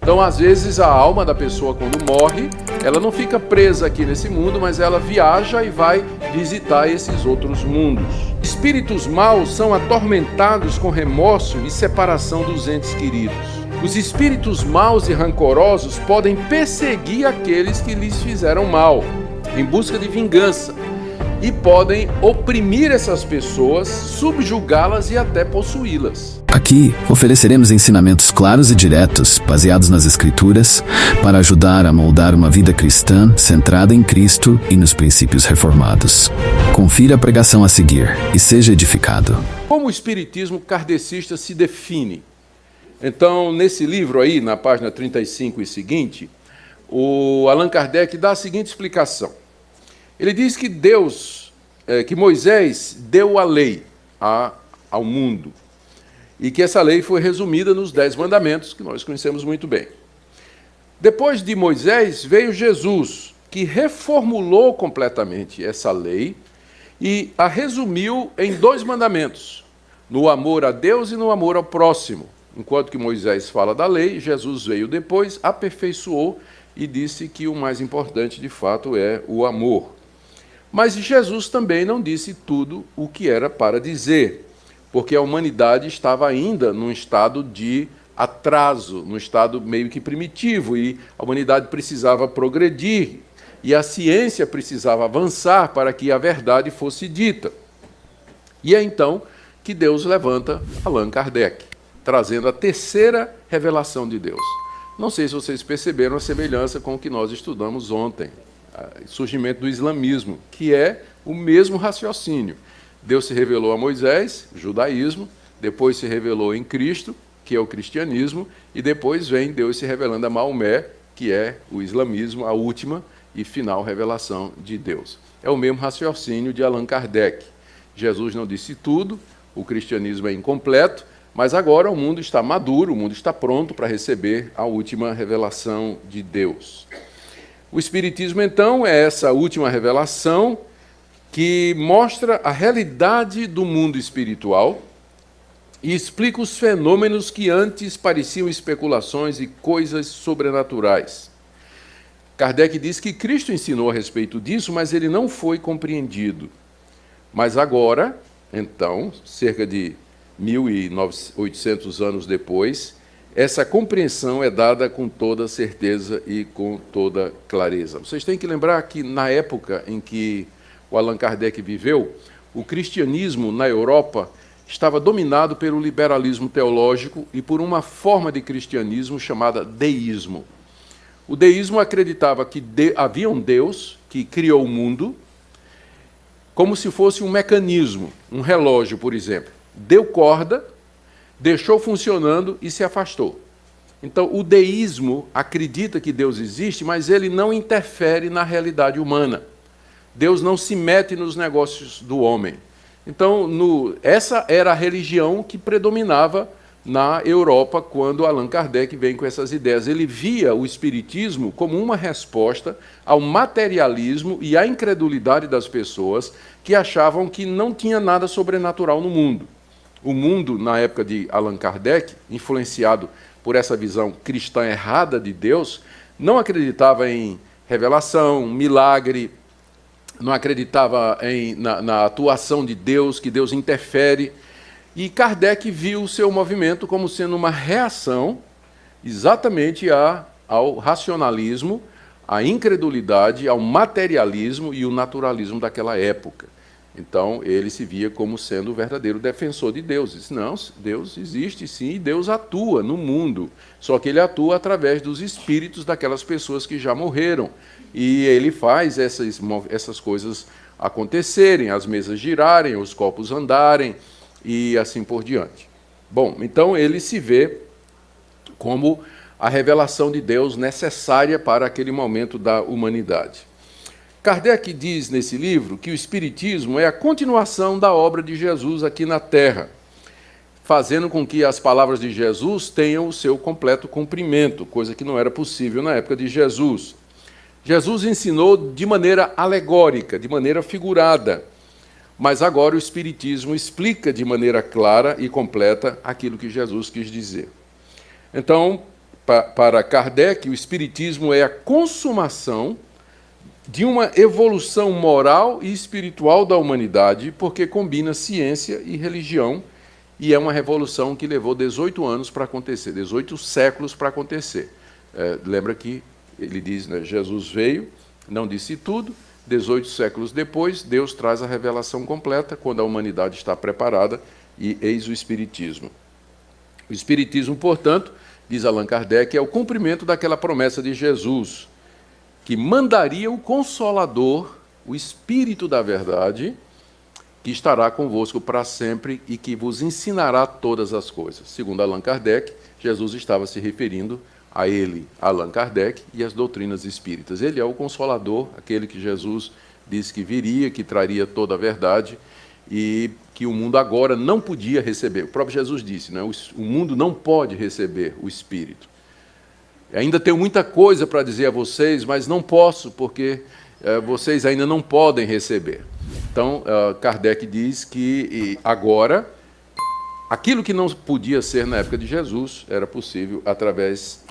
Então, às vezes, a alma da pessoa, quando morre, ela não fica presa aqui nesse mundo, mas ela viaja e vai visitar esses outros mundos. Espíritos maus são atormentados com remorso e separação dos entes queridos. Os espíritos maus e rancorosos podem perseguir aqueles que lhes fizeram mal, em busca de vingança, e podem oprimir essas pessoas, subjugá-las e até possuí-las. Aqui ofereceremos ensinamentos claros e diretos, baseados nas Escrituras, para ajudar a moldar uma vida cristã centrada em Cristo e nos princípios reformados. Confira a pregação a seguir e seja edificado. Como o espiritismo kardecista se define? Então, nesse livro aí, na página 35 e seguinte, o Allan Kardec dá a seguinte explicação. Ele diz que que Moisés deu a lei ao mundo, e que essa lei foi resumida nos 10 mandamentos, que nós conhecemos muito bem. Depois de Moisés veio Jesus, que reformulou completamente essa lei e a resumiu em 2 mandamentos, no amor a Deus e no amor ao próximo. Enquanto que Moisés fala da lei, Jesus veio depois, aperfeiçoou e disse que o mais importante, de fato, é o amor. Mas Jesus também não disse tudo o que era para dizer, porque a humanidade estava ainda num estado de atraso, num estado meio que primitivo, e a humanidade precisava progredir, e a ciência precisava avançar para que a verdade fosse dita. E é então que Deus levanta Allan Kardec, trazendo a terceira revelação de Deus. Não sei se vocês perceberam a semelhança com o que nós estudamos ontem, o surgimento do islamismo, que é o mesmo raciocínio. Deus se revelou a Moisés, judaísmo, depois se revelou em Cristo, que é o cristianismo, e depois vem Deus se revelando a Maomé, que é o islamismo, a última e final revelação de Deus. É o mesmo raciocínio de Allan Kardec. Jesus não disse tudo, o cristianismo é incompleto, mas agora o mundo está maduro, o mundo está pronto para receber a última revelação de Deus. O Espiritismo, então, é essa última revelação que mostra a realidade do mundo espiritual e explica os fenômenos que antes pareciam especulações e coisas sobrenaturais. Kardec diz que Cristo ensinou a respeito disso, mas ele não foi compreendido. Mas agora, então, cerca de 1.800 anos depois, essa compreensão é dada com toda certeza e com toda clareza. Vocês têm que lembrar que, na época em que o Allan Kardec viveu, o cristianismo na Europa estava dominado pelo liberalismo teológico e por uma forma de cristianismo chamada deísmo. O deísmo acreditava que havia um Deus que criou o mundo como se fosse um mecanismo, um relógio, por exemplo. Deu corda, deixou funcionando e se afastou. Então, o deísmo acredita que Deus existe, mas ele não interfere na realidade humana. Deus não se mete nos negócios do homem. Então, essa era a religião que predominava na Europa quando Allan Kardec vem com essas ideias. Ele via o espiritismo como uma resposta ao materialismo e à incredulidade das pessoas que achavam que não tinha nada sobrenatural no mundo. O mundo, na época de Allan Kardec, influenciado por essa visão cristã errada de Deus, não acreditava em revelação, milagre, não acreditava na atuação de Deus, que Deus interfere. E Kardec viu o seu movimento como sendo uma reação exatamente ao racionalismo, à incredulidade, ao materialismo e o naturalismo daquela época. Então, ele se via como sendo o verdadeiro defensor de Deus. Disse, não, Deus existe sim, e Deus atua no mundo. Só que ele atua através dos espíritos daquelas pessoas que já morreram. E ele faz essas coisas acontecerem, as mesas girarem, os copos andarem, e assim por diante. Bom, então ele se vê como a revelação de Deus necessária para aquele momento da humanidade. Kardec diz nesse livro que o Espiritismo é a continuação da obra de Jesus aqui na Terra, fazendo com que as palavras de Jesus tenham o seu completo cumprimento, coisa que não era possível na época de Jesus. Jesus ensinou de maneira alegórica, de maneira figurada, mas agora o Espiritismo explica de maneira clara e completa aquilo que Jesus quis dizer. Então, Para Kardec, o Espiritismo é a consumação de uma evolução moral e espiritual da humanidade, porque combina ciência e religião, e é uma revolução que levou 18 anos para acontecer, 18 séculos para acontecer. Lembra que ele diz, né, Jesus veio, não disse tudo, 18 séculos depois, Deus traz a revelação completa, quando a humanidade está preparada, e eis o Espiritismo. O Espiritismo, portanto, diz Allan Kardec, é o cumprimento daquela promessa de Jesus, que mandaria o Consolador, o Espírito da Verdade, que estará convosco para sempre e que vos ensinará todas as coisas. Segundo Allan Kardec, Jesus estava se referindo a ele, Allan Kardec, e as doutrinas espíritas. Ele é o Consolador, aquele que Jesus disse que viria, que traria toda a verdade e que o mundo agora não podia receber. O próprio Jesus disse, né? O mundo não pode receber o Espírito. Ainda tenho muita coisa para dizer a vocês, mas não posso, porque vocês ainda não podem receber. Então, Kardec diz que agora, aquilo que não podia ser na época de Jesus, era possível através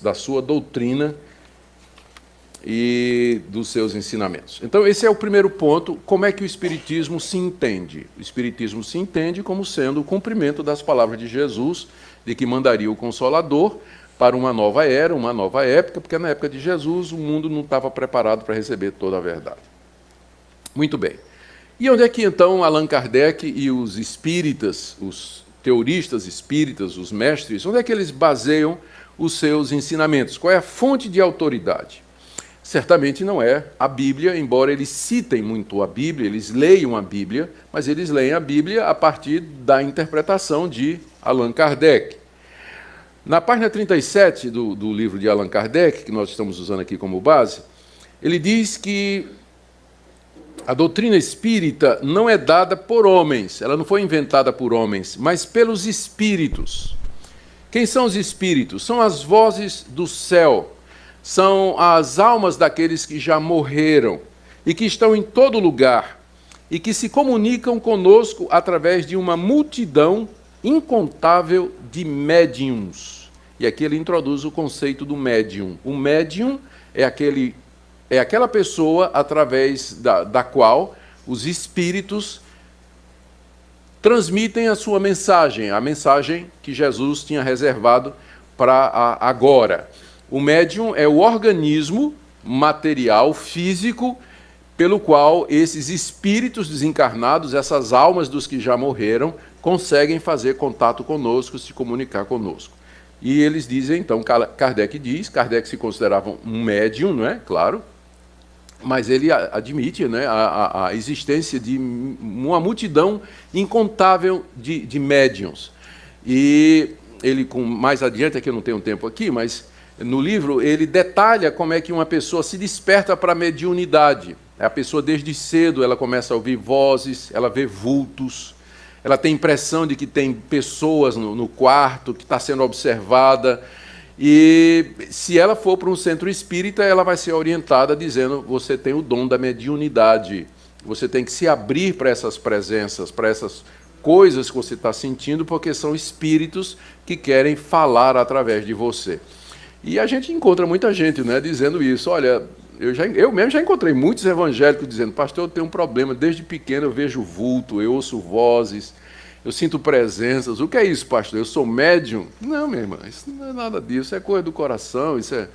da sua doutrina e dos seus ensinamentos. Então, esse é o primeiro ponto. Como é que o Espiritismo se entende? O Espiritismo se entende como sendo o cumprimento das palavras de Jesus, de que mandaria o Consolador para uma nova era, uma nova época, porque na época de Jesus o mundo não estava preparado para receber toda a verdade. Muito bem. E onde é que, então, Allan Kardec e os espíritas, os teoristas espíritas, os mestres, onde é que eles baseiam os seus ensinamentos? Qual é a fonte de autoridade? Certamente não é a Bíblia, embora eles citem muito a Bíblia, eles leiam a Bíblia, mas eles leem a Bíblia a partir da interpretação de Allan Kardec. Na página 37 do livro de Allan Kardec, que nós estamos usando aqui como base, ele diz que a doutrina espírita não é dada por homens, ela não foi inventada por homens, mas pelos espíritos. Quem são os espíritos? São as vozes do céu, são as almas daqueles que já morreram e que estão em todo lugar e que se comunicam conosco através de uma multidão incontável de médiuns. E aqui ele introduz o conceito do médium. O médium é aquela pessoa através da qual os espíritos transmitem a sua mensagem, a mensagem que Jesus tinha reservado para agora. O médium é o organismo material, físico, pelo qual esses espíritos desencarnados, essas almas dos que já morreram, conseguem fazer contato conosco, se comunicar conosco. E eles dizem, então, Kardec se considerava um médium, não é? Claro, mas ele admite, né, a existência de uma multidão incontável de médiums. E ele, mais adiante, aqui eu não tenho tempo aqui, mas no livro ele detalha como é que uma pessoa se desperta para a mediunidade. A pessoa desde cedo ela começa a ouvir vozes, ela vê vultos, ela tem a impressão de que tem pessoas no quarto, que está sendo observada. E se ela for para um centro espírita, ela vai ser orientada dizendo: você tem o dom da mediunidade, você tem que se abrir para essas presenças, para essas coisas que você está sentindo, porque são espíritos que querem falar através de você. E a gente encontra muita gente, né, dizendo isso. Olha, eu mesmo já encontrei muitos evangélicos dizendo: pastor, eu tenho um problema, desde pequeno eu vejo vulto, eu ouço vozes, eu sinto presenças. O que é isso, pastor? Eu sou médium? Não, minha irmã, isso não é nada disso, é coisa do coração, isso é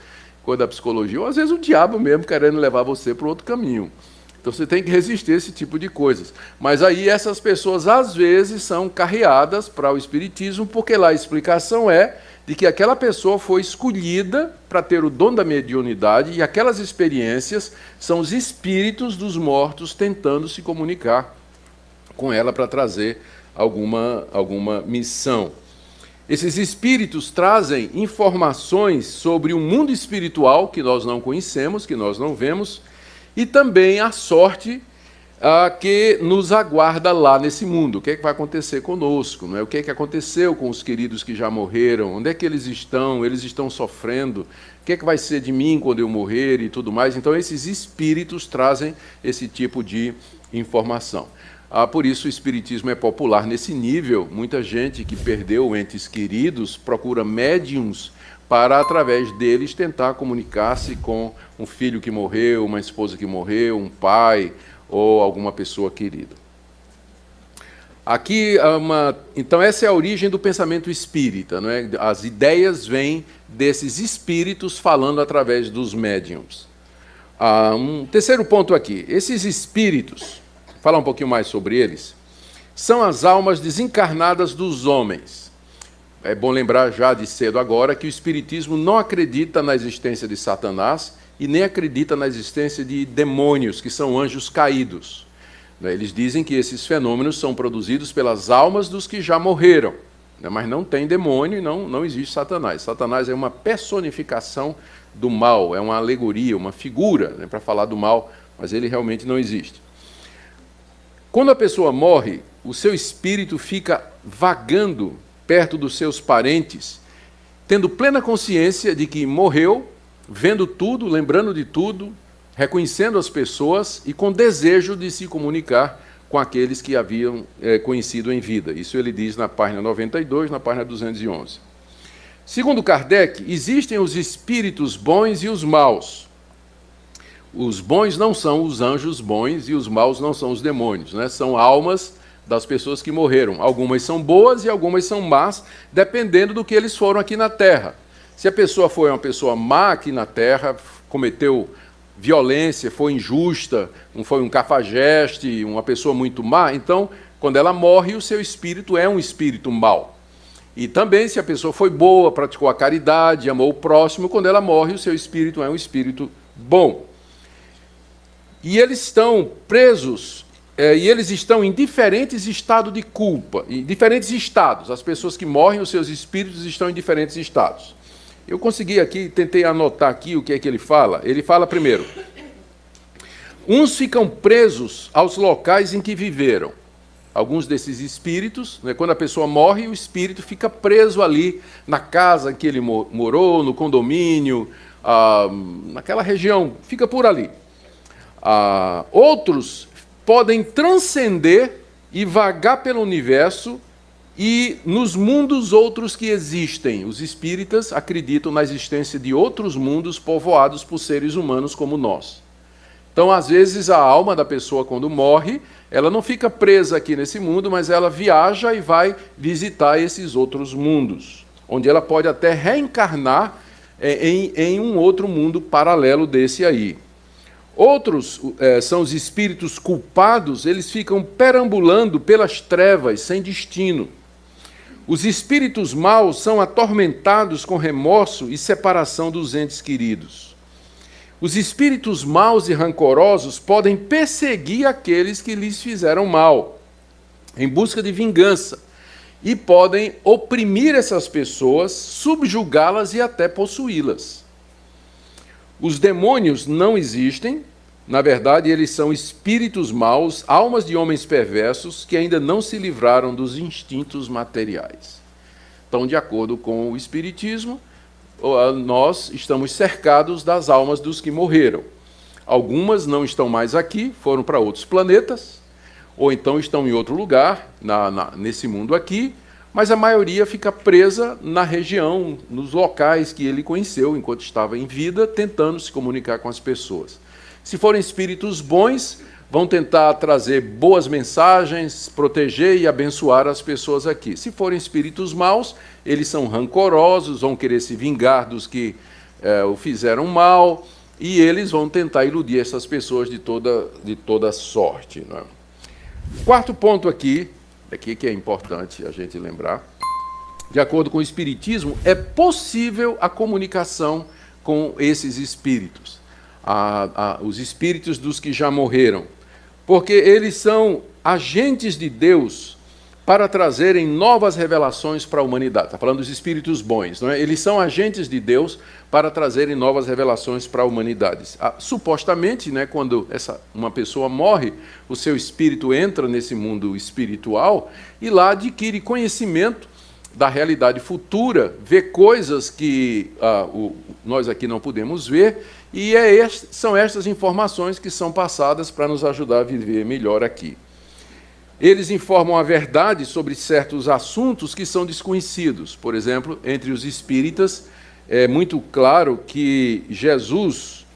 coisa da psicologia. Ou às vezes o diabo mesmo querendo levar você para outro caminho. Então você tem que resistir a esse tipo de coisas. Mas aí essas pessoas às vezes são carreadas para o espiritismo, porque lá a explicação é de que aquela pessoa foi escolhida para ter o dom da mediunidade, e aquelas experiências são os espíritos dos mortos tentando se comunicar com ela para trazer alguma missão. Esses espíritos trazem informações sobre o mundo espiritual que nós não conhecemos, que nós não vemos, e também a sorte que nos aguarda lá nesse mundo. O que é que vai acontecer conosco? Não é? O que é que aconteceu com os queridos que já morreram? Onde é que eles estão? Eles estão sofrendo? O que é que vai ser de mim quando eu morrer e tudo mais? Então, esses espíritos trazem esse tipo de informação. Por isso o espiritismo é popular nesse nível. Muita gente que perdeu entes queridos procura médiums para, através deles, tentar comunicar-se com um filho que morreu, uma esposa que morreu, um pai ou alguma pessoa querida. Aqui, então, essa é a origem do pensamento espírita, não é? As ideias vêm desses espíritos falando através dos médiums. Um terceiro ponto aqui. Esses espíritos, falar um pouquinho mais sobre eles, são as almas desencarnadas dos homens. É bom lembrar já de cedo agora que o espiritismo não acredita na existência de Satanás e nem acredita na existência de demônios, que são anjos caídos. Eles dizem que esses fenômenos são produzidos pelas almas dos que já morreram, mas não tem demônio e não existe Satanás. Satanás é uma personificação do mal, é uma alegoria, uma figura, para falar do mal, mas ele realmente não existe. Quando a pessoa morre, o seu espírito fica vagando perto dos seus parentes, tendo plena consciência de que morreu, vendo tudo, lembrando de tudo, reconhecendo as pessoas e com desejo de se comunicar com aqueles que haviam conhecido em vida. Isso ele diz na página 92, na página 211. Segundo Kardec, existem os espíritos bons e os maus. Os bons não são os anjos bons e os maus não são os demônios, né? São almas das pessoas que morreram. Algumas são boas e algumas são más, dependendo do que eles foram aqui na Terra. Se a pessoa foi uma pessoa má aqui na Terra, cometeu violência, foi injusta, foi um cafajeste, uma pessoa muito má, então, quando ela morre, o seu espírito é um espírito mau. E também, se a pessoa foi boa, praticou a caridade, amou o próximo, quando ela morre, o seu espírito é um espírito bom. E eles estão presos, e eles estão em diferentes estados de culpa, em diferentes estados. As pessoas que morrem, os seus espíritos estão em diferentes estados. Eu consegui aqui, tentei anotar aqui o que é que ele fala. Ele fala primeiro, uns ficam presos aos locais em que viveram. Alguns desses espíritos, né, quando a pessoa morre, o espírito fica preso ali na casa em que ele morou, no condomínio, naquela região, fica por ali. Outros podem transcender e vagar pelo universo e nos mundos outros que existem. Os espíritas acreditam na existência de outros mundos povoados por seres humanos como nós. Então, às vezes, a alma da pessoa, quando morre, ela não fica presa aqui nesse mundo, mas ela viaja e vai visitar esses outros mundos, onde ela pode até reencarnar em um outro mundo paralelo desse aí. Outros são os espíritos culpados, eles ficam perambulando pelas trevas, sem destino. Os espíritos maus são atormentados com remorso e separação dos entes queridos. Os espíritos maus e rancorosos podem perseguir aqueles que lhes fizeram mal, em busca de vingança, e podem oprimir essas pessoas, subjugá-las e até possuí-las. Os demônios não existem, na verdade, eles são espíritos maus, almas de homens perversos que ainda não se livraram dos instintos materiais. Então, de acordo com o Espiritismo, nós estamos cercados das almas dos que morreram. Algumas não estão mais aqui, foram para outros planetas, ou então estão em outro lugar, nesse mundo aqui, mas a maioria fica presa na região, nos locais que ele conheceu enquanto estava em vida, tentando se comunicar com as pessoas. Se forem espíritos bons, vão tentar trazer boas mensagens, proteger e abençoar as pessoas aqui. Se forem espíritos maus, eles são rancorosos, vão querer se vingar dos que o fizeram mal, e eles vão tentar iludir essas pessoas de toda sorte. Não é? Quarto ponto aqui que é importante a gente lembrar, de acordo com o Espiritismo, é possível a comunicação com esses espíritos, os espíritos dos que já morreram, porque eles são agentes de Deus para trazerem novas revelações para a humanidade. Está falando dos espíritos bons, não é? Eles são agentes de Deus para trazerem novas revelações para a humanidade. Supostamente, né, quando uma pessoa morre, o seu espírito entra nesse mundo espiritual e lá adquire conhecimento da realidade futura, vê coisas que nós aqui não podemos ver, e são estas informações que são passadas para nos ajudar a viver melhor aqui. Eles informam a verdade sobre certos assuntos que são desconhecidos. Por exemplo, entre os espíritas, é muito claro que Jesus,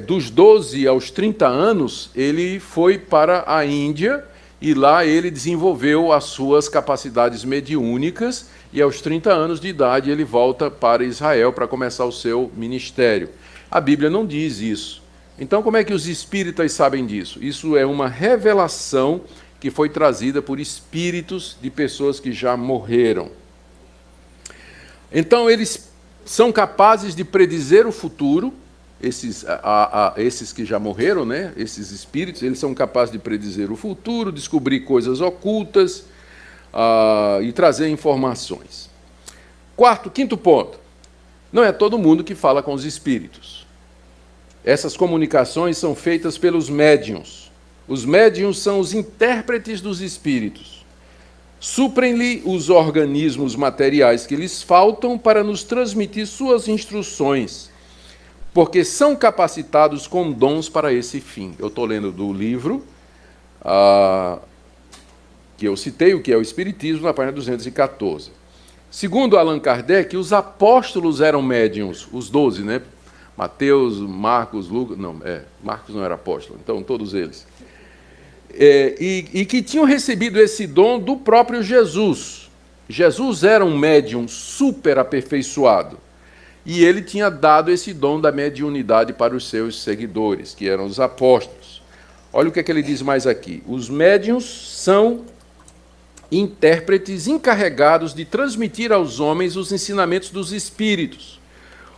dos 12 aos 30 anos, ele foi para a Índia e lá ele desenvolveu as suas capacidades mediúnicas e aos 30 anos de idade ele volta para Israel para começar o seu ministério. A Bíblia não diz isso. Então, como é que os espíritas sabem disso? Isso é uma revelação que foi trazida por espíritos de pessoas que já morreram. Então, eles são capazes de predizer o futuro, esses que já morreram, né? Esses espíritos, eles são capazes de predizer o futuro, descobrir coisas ocultas e trazer informações. Quinto ponto. Não é todo mundo que fala com os espíritos. Essas comunicações são feitas pelos médiuns. Os médiuns são os intérpretes dos espíritos. Suprem-lhe os organismos materiais que lhes faltam para nos transmitir suas instruções, porque são capacitados com dons para esse fim. Eu estou lendo do livro que eu citei, o que é o Espiritismo, na página 214. Segundo Allan Kardec, os apóstolos eram médiuns, os 12, né? Mateus, Marcos, Lucas... Marcos não era apóstolo, então todos eles. E que tinham recebido esse dom do próprio Jesus. Jesus era um médium super aperfeiçoado. E ele tinha dado esse dom da mediunidade para os seus seguidores, que eram os apóstolos. Olha o que ele diz mais aqui. Os médiuns são intérpretes encarregados de transmitir aos homens os ensinamentos dos espíritos.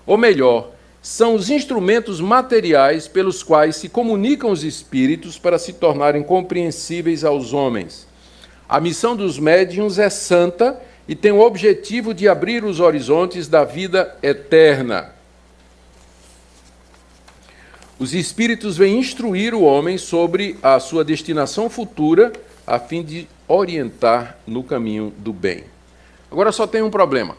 Ou melhor, são os instrumentos materiais pelos quais se comunicam os espíritos para se tornarem compreensíveis aos homens. A missão dos médiuns é santa e tem o objetivo de abrir os horizontes da vida eterna. Os espíritos vêm instruir o homem sobre a sua destinação futura, a fim de orientar no caminho do bem. Agora só tem um problema.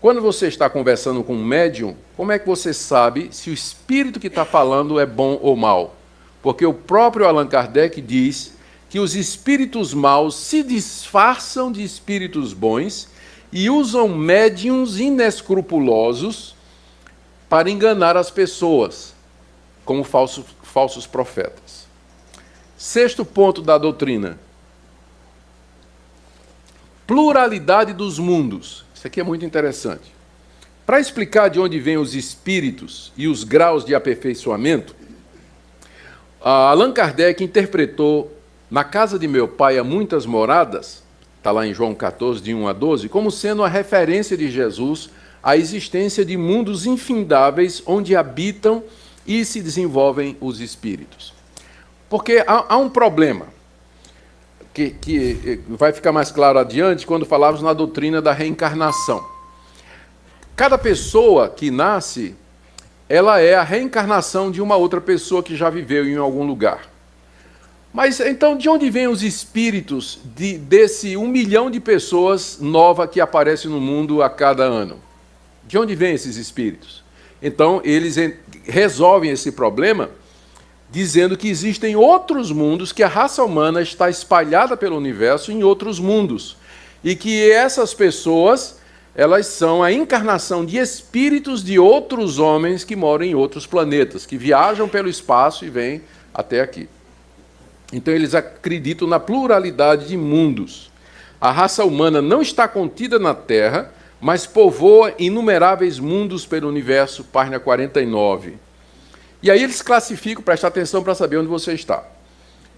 Quando você está conversando com um médium, como é que você sabe se o espírito que está falando é bom ou mal? Porque o próprio Allan Kardec diz que os espíritos maus se disfarçam de espíritos bons e usam médiuns inescrupulosos para enganar as pessoas, como falsos profetas. Sexto ponto da doutrina. Pluralidade dos mundos. Isso aqui é muito interessante. Para explicar de onde vêm os espíritos e os graus de aperfeiçoamento, Allan Kardec interpretou na casa de meu pai há muitas moradas, está lá em João 14, de 1 a 12, como sendo a referência de Jesus à existência de mundos infindáveis onde habitam e se desenvolvem os espíritos. Porque há um problema, que vai ficar mais claro adiante quando falarmos na doutrina da reencarnação. Cada pessoa que nasce, ela é a reencarnação de uma outra pessoa que já viveu em algum lugar. Mas então, de onde vêm os espíritos desse 1 milhão de pessoas novas que aparecem no mundo a cada ano? De onde vêm esses espíritos? Então, eles resolvem esse problema dizendo que existem outros mundos, que a raça humana está espalhada pelo universo em outros mundos, e que essas pessoas, elas são a encarnação de espíritos de outros homens que moram em outros planetas, que viajam pelo espaço e vêm até aqui. Então eles acreditam na pluralidade de mundos. A raça humana não está contida na Terra, mas povoa inumeráveis mundos pelo universo, página 49. E aí eles classificam, presta atenção para saber onde você está.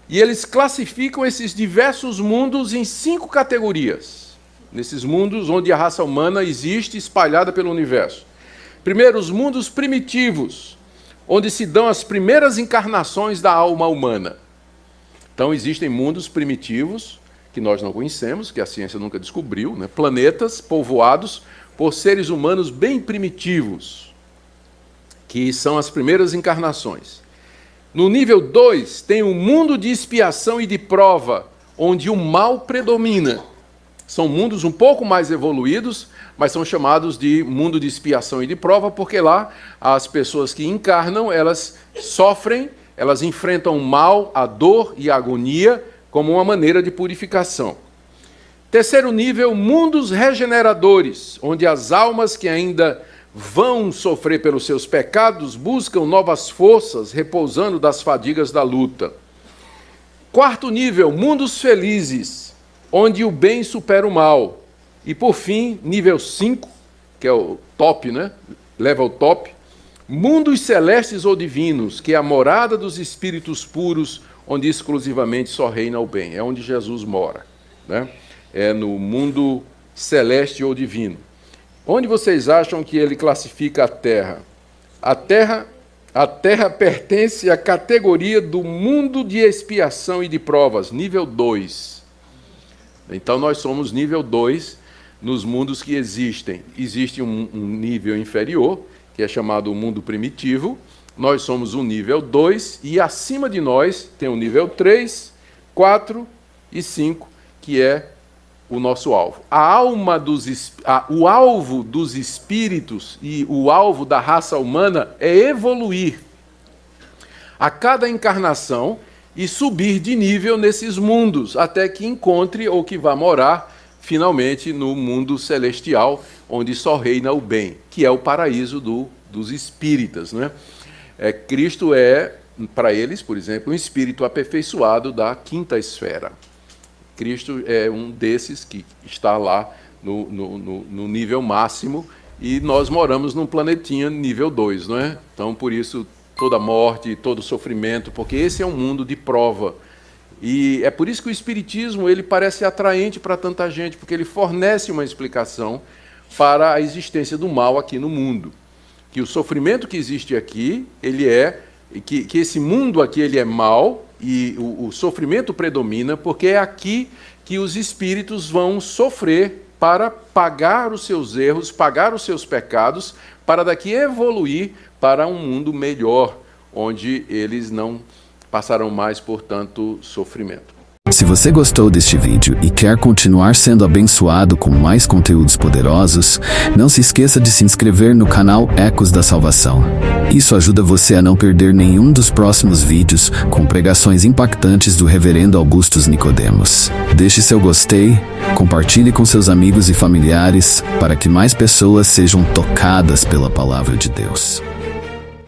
E eles classificam esses diversos mundos em 5 categorias. Nesses mundos onde a raça humana existe espalhada pelo universo. Primeiro, os mundos primitivos, onde se dão as primeiras encarnações da alma humana. Então existem mundos primitivos, que nós não conhecemos, que a ciência nunca descobriu, né? Planetas povoados por seres humanos bem primitivos, que são as primeiras encarnações. No nível 2, tem um mundo de expiação e de prova, onde o mal predomina. São mundos um pouco mais evoluídos, mas são chamados de mundo de expiação e de prova, porque lá as pessoas que encarnam, elas sofrem, elas enfrentam o mal, a dor e a agonia, como uma maneira de purificação. Terceiro nível, mundos regeneradores, onde as almas que ainda vão sofrer pelos seus pecados buscam novas forças, repousando das fadigas da luta. Quarto nível, mundos felizes, onde o bem supera o mal. E por fim, nível 5, que é o top, né? Level top, mundos celestes ou divinos, que é a morada dos espíritos puros, onde exclusivamente só reina o bem. É onde Jesus mora, né? É no mundo celeste ou divino. Onde vocês acham que ele classifica a Terra? A Terra pertence à categoria do mundo de expiação e de provas, nível 2. Então nós somos nível 2 nos mundos que existem. Existe um nível inferior, que é chamado mundo primitivo. Nós somos o nível 2 e acima de nós tem o nível 3, 4 e 5, que é o nosso alvo. O alvo dos espíritos e o alvo da raça humana é evoluir a cada encarnação e subir de nível nesses mundos, até que encontre ou que vá morar finalmente no mundo celestial, onde só reina o bem, que é o paraíso dos espíritas, né? Cristo é, para eles, por exemplo, um espírito aperfeiçoado da quinta esfera. Cristo é um desses que está lá no nível máximo e nós moramos num planetinha nível 2, não é? Então, por isso, toda morte, todo sofrimento, porque esse é um mundo de prova. E é por isso que o Espiritismo ele parece atraente para tanta gente, porque ele fornece uma explicação para a existência do mal aqui no mundo. Que o sofrimento que existe aqui, que esse mundo aqui ele é mau, e o sofrimento predomina, porque é aqui que os espíritos vão sofrer para pagar os seus erros, pagar os seus pecados, para daqui evoluir para um mundo melhor, onde eles não passarão mais por tanto sofrimento. Se você gostou deste vídeo e quer continuar sendo abençoado com mais conteúdos poderosos, não se esqueça de se inscrever no canal Ecos da Salvação. Isso ajuda você a não perder nenhum dos próximos vídeos com pregações impactantes do Reverendo Augustus Nicodemos. Deixe seu gostei, compartilhe com seus amigos e familiares para que mais pessoas sejam tocadas pela Palavra de Deus.